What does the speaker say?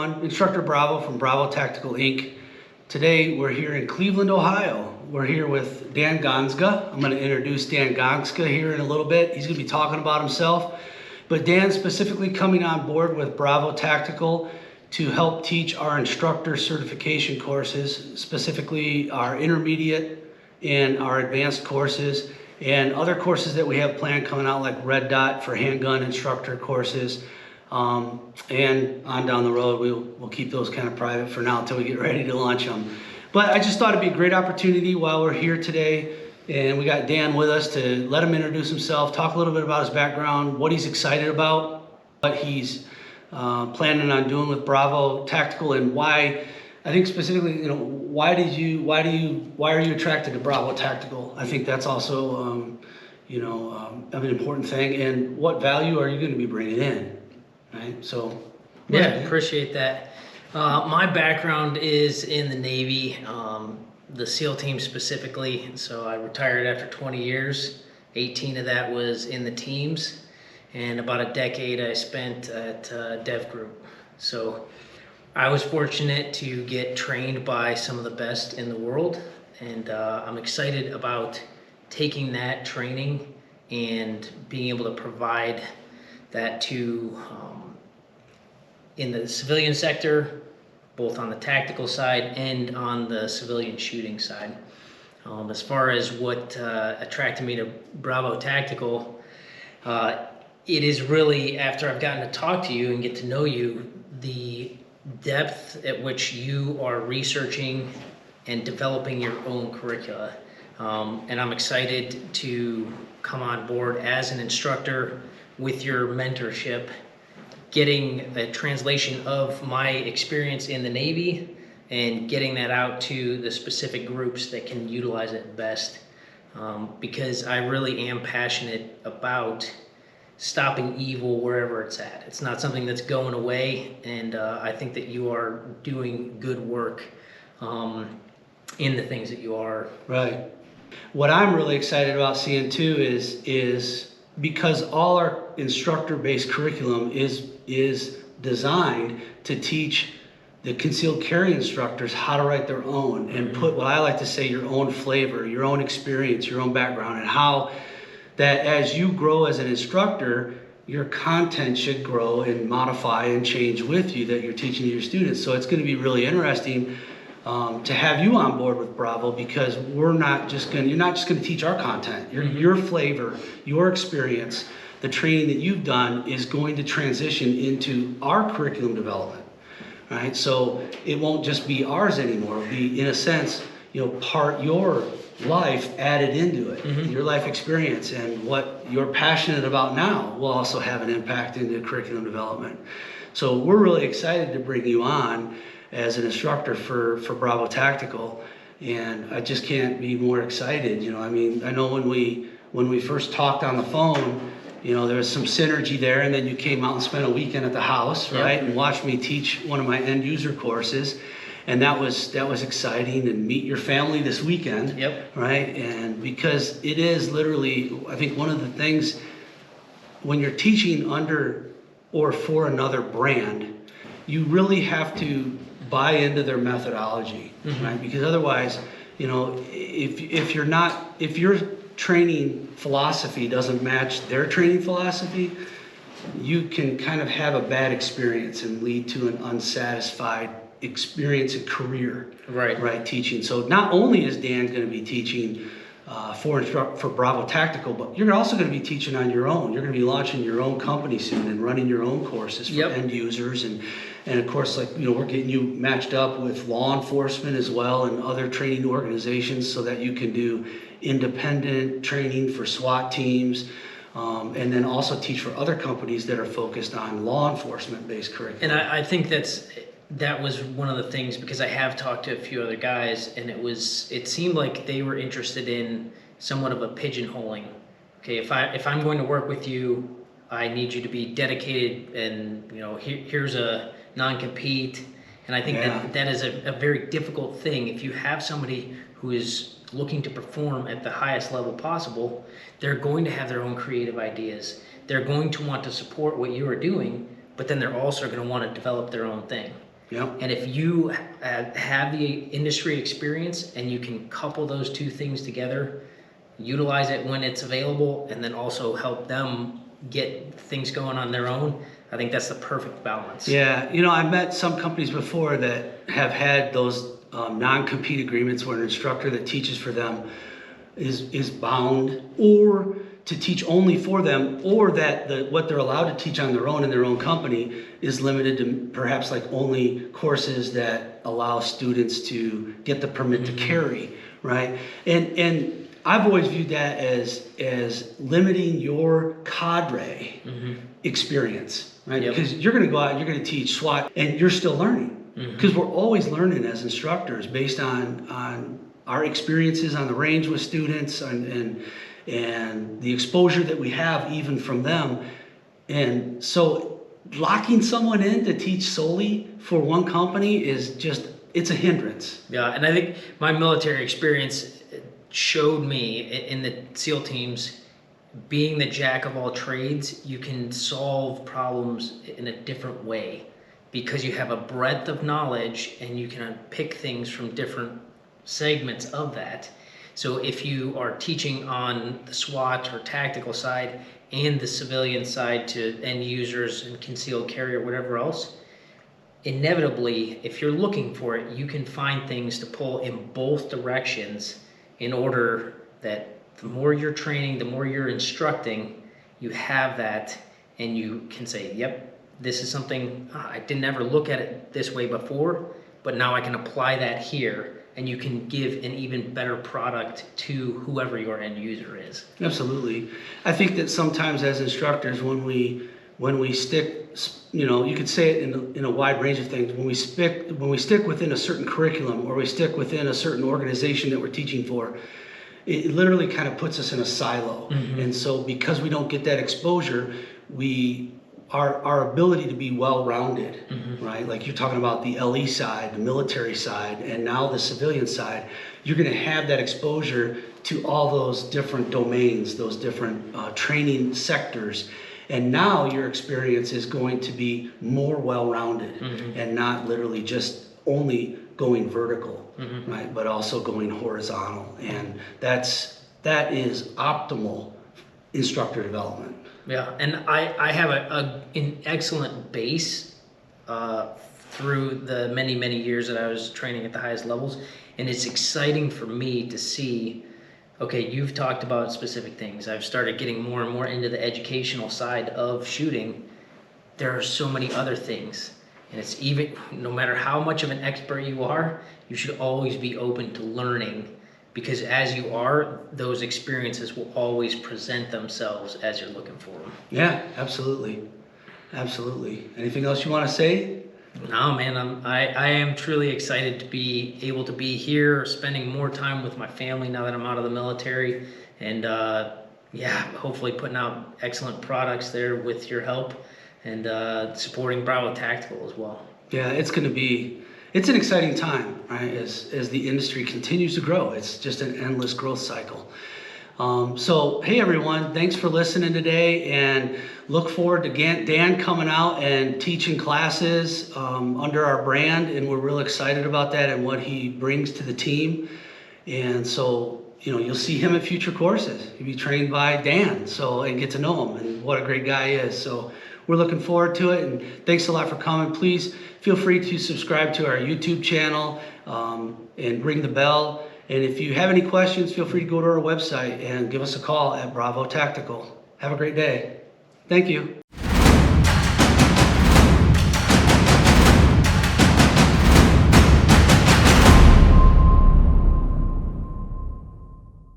everyone. Instructor Bravo from Bravo Tactical Inc. Today we're here in Cleveland, Ohio. We're here with Dan Gonska. I'm going to introduce Dan Gonska here in a little bit. He's going to be talking about himself. But Dan's specifically coming on board with Bravo Tactical to help teach our instructor certification courses, specifically our intermediate and our advanced courses, and other courses that we have planned coming out, like Red Dot for handgun instructor courses. And on down the road, we'll keep those kind of private for now until we get ready to launch them. But I just thought it'd be a great opportunity while we're here today, and we got Dan with us, to let him introduce himself, talk a little bit about his background, what he's excited about, what he's planning on doing with Bravo Tactical, and why. I think specifically, why are you attracted to Bravo Tactical? I think that's also an important thing, and what value are you going to be bringing in? Right, so yeah, appreciate that. My background is in the Navy, the SEAL team specifically. So I retired after 20 years. 18 of that was in the teams, and about a decade I spent at Dev Group. So I was fortunate to get trained by some of the best in the world, and I'm excited about taking that training and being able to provide that to in the civilian sector, both on the tactical side and on the civilian shooting side. As far as what attracted me to Bravo Tactical, it is really, after I've gotten to talk to you and get to know you, the depth at which you are researching and developing your own curricula. And I'm excited to come on board as an instructor with your mentorship, getting a translation of my experience in the Navy and getting that out to the specific groups that can utilize it best. Because I really am passionate about stopping evil wherever it's at. It's not something that's going away, and I think that you are doing good work in the things that you are. Right. What I'm really excited about seeing too is because all our instructor-based curriculum is designed to teach the concealed carry instructors how to write their own and put, what I like to say, your own flavor, your own experience, your own background, and how that as you grow as an instructor, your content should grow and modify and change with you that you're teaching your students. So it's going to be really interesting to have you on board with Bravo, because you're not just going to teach our content. Your flavor, your experience, the training that you've done is going to transition into our curriculum development, right? So it won't just be ours anymore. It'll be, in a sense, part your life added into it. Your life experience and what you're passionate about now will also have an impact into curriculum development. So we're really excited to bring you on as an instructor for Bravo Tactical, and I just can't be more excited. I know when we first talked on the phone, there was some synergy there, and then you came out and spent a weekend at the house, right? Yep. And watched me teach one of my end user courses, and that was exciting. And meet your family this weekend. Yep. Right? And because it is literally, I think one of the things when you're teaching under or for another brand, you really have to buy into their methodology, right? Because otherwise, if your training philosophy doesn't match their training philosophy, you can kind of have a bad experience and lead to an unsatisfied experience and career, right? Teaching. So not only is Dan going to be teaching for Bravo Tactical, but you're also going to be teaching on your own. You're going to be launching your own company soon and running your own courses for end users, and of course, we're getting you matched up with law enforcement as well and other training organizations so that you can do independent training for SWAT teams, and then also teach for other companies that are focused on law enforcement-based curriculum. And I think that was one of the things, because I have talked to a few other guys, and it seemed like they were interested in somewhat of a pigeonholing. Okay, if I'm going to work with you, I need you to be dedicated, and here's a non-compete. And I think that is a very difficult thing. If you have somebody who is looking to perform at the highest level possible, they're going to have their own creative ideas. They're going to want to support what you are doing, but then they're also going to want to develop their own thing. Yeah. And if you have the industry experience and you can couple those two things together, utilize it when it's available, and then also help them get things going on their own, I think that's the perfect balance. Yeah, I've met some companies before that have had those non-compete agreements where an instructor that teaches for them is bound or to teach only for them, or that what they're allowed to teach on their own in their own company is limited to perhaps like only courses that allow students to get the permit to carry, right? And I've always viewed that as limiting your cadre experience, right? Yep. Because you're going to go out and you're going to teach SWAT and you're still learning, because we're always learning as instructors based on our experiences on the range with students and the exposure that we have even from them. And so locking someone in to teach solely for one company is just, it's a hindrance. Yeah, and I think my military experience showed me in the SEAL teams, being the jack of all trades, you can solve problems in a different way because you have a breadth of knowledge and you can pick things from different segments of that. So if you are teaching on the SWAT or tactical side and the civilian side to end users and concealed carry or whatever else, inevitably, if you're looking for it, you can find things to pull in both directions in order that the more you're training, the more you're instructing, you have that and you can say, yep, this is something, I didn't ever look at it this way before, but now I can apply that here. And you can give an even better product to whoever your end user is. Absolutely. I think that sometimes as instructors, when we stick, you could say it in a wide range of things. When we stick within a certain curriculum or we stick within a certain organization that we're teaching for, it literally kind of puts us in a silo. And so because we don't get that exposure, our ability to be well-rounded, right? Like you're talking about the LE side, the military side, and now the civilian side, you're going to have that exposure to all those different domains, those different training sectors. And now your experience is going to be more well-rounded and not literally just only going vertical, right? But also going horizontal. And that is optimal instructor development. Yeah, and I have an excellent base through the many, many years that I was training at the highest levels. And it's exciting for me to see, okay, you've talked about specific things. I've started getting more and more into the educational side of shooting. There are so many other things. And it's even, no matter how much of an expert you are, you should always be open to learning. Because as you are, those experiences will always present themselves as you're looking for them. Yeah, absolutely. Absolutely. Anything else you want to say? No, man, I am truly excited to be able to be here, spending more time with my family now that I'm out of the military. And hopefully putting out excellent products there with your help and supporting Bravo Tactical as well. Yeah, it's an exciting time, right? As the industry continues to grow, it's just an endless growth cycle. So, hey everyone, thanks for listening today, and look forward to Dan coming out and teaching classes under our brand, and we're real excited about that and what he brings to the team. And so, you'll see him at future courses. You'll be trained by Dan, and get to know him and what a great guy he is. So we're looking forward to it, and thanks a lot for coming. Please feel free to subscribe to our YouTube channel and ring the bell. And if you have any questions, feel free to go to our website and give us a call at Bravo Tactical. Have a great day. Thank you.